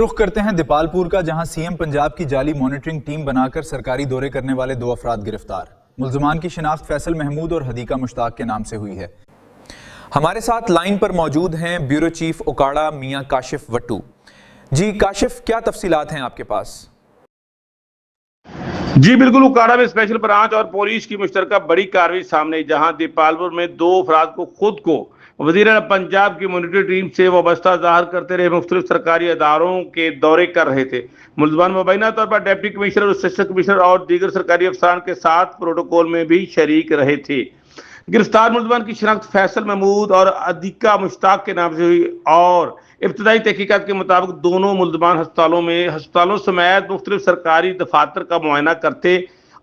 رخ کرتے ہیں دیپالپور کا، جہاں سی ایم پنجاب کی جعلی مانیٹرنگ ٹیم بنا کر سرکاری دورے کرنے والے 2 افراد گرفتار۔ ملزمان کی شناخت فیصل محمود اور حدیقہ مشتاق کے نام سے ہوئی ہے۔ ہمارے ساتھ لائن پر موجود ہیں بیورو چیف اوکاڑا میاں کاشف وٹو۔ جی کاشف، کیا تفصیلات ہیں آپ کے پاس؟ جی بالکل، اوکاڑا میں اسپیشل برانچ اور پولیس کی مشترکہ بڑی کارروائی سامنے آئی، جہاں دیپالپور میں 2 افراد کو خود کو وزیر اعلیٰ پنجاب کی مانیٹرنگ ٹیم سے وابستہ ظاہر کرتے رہے مختلف سرکاری اداروں کے دورے کر رہے تھے۔ ملزمان مبینہ طور پر ڈپٹی کمشنر، اسسٹنٹ کمشنر اور دیگر سرکاری افسران کے ساتھ پروٹوکول میں بھی شریک رہے تھے۔ گرفتار ملزمان کی شناخت فیصل محمود اور حدیقہ مشتاق کے نام سے ہوئی اور ابتدائی تحقیقات کے مطابق دونوں ملزمان ہسپتالوں سمیت مختلف سرکاری دفاتر کا معائنہ کرتے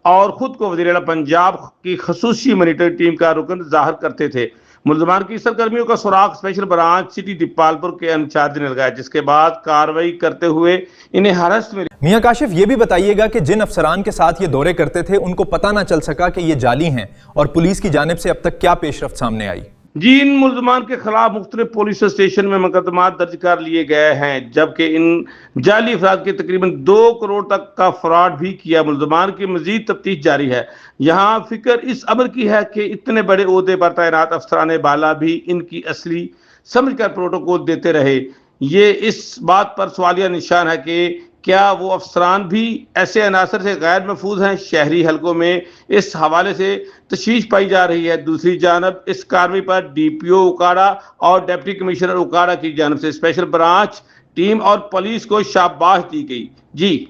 اور خود کو وزیر اعلیٰ پنجاب کی خصوصی مانیٹرنگ ٹیم کا رکن ظاہر کرتے تھے۔ ملزمان کی سرگرمیوں کا سراغ اسپیشل برانچ سٹی دیپالپور کے انچارج نے لگایا، جس کے بعد کارروائی کرتے ہوئے انہیں حراست میں۔ میاں کاشف، یہ بھی بتائیے گا کہ جن افسران کے ساتھ یہ دورے کرتے تھے ان کو پتہ نہ چل سکا کہ یہ جعلی ہیں، اور پولیس کی جانب سے اب تک کیا پیش رفت سامنے آئی؟ جی، ان ملزمان کے خلاف مختلف پولیس اسٹیشن میں مقدمات درج کر لیے گئے ہیں، جبکہ ان جعلی افراد کے تقریباً 2 کروڑ تک کا فراڈ بھی کیا۔ ملزمان کی مزید تفتیش جاری ہے۔ یہاں فکر اس امر کی ہے کہ اتنے بڑے عہدے پر تعینات افسران بالا بھی ان کی اصلی سمجھ کر پروٹوکول دیتے رہے۔ یہ اس بات پر سوالیہ نشان ہے کہ کیا وہ افسران بھی ایسے عناصر سے غیر محفوظ ہیں؟ شہری حلقوں میں اس حوالے سے تشویش پائی جا رہی ہے۔ دوسری جانب اس کارروائی پر ڈی پی او اوکاڑا اور ڈپٹی کمشنر اوکاڑا کی جانب سے اسپیشل برانچ ٹیم اور پولیس کو شاباش دی گئی۔ جی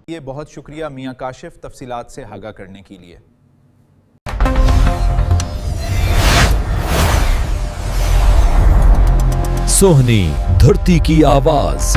یہ بہت شکریہ میاں کاشف، تفصیلات سے آگاہ کرنے کے لیے۔ سوہنی دھرتی کی آواز۔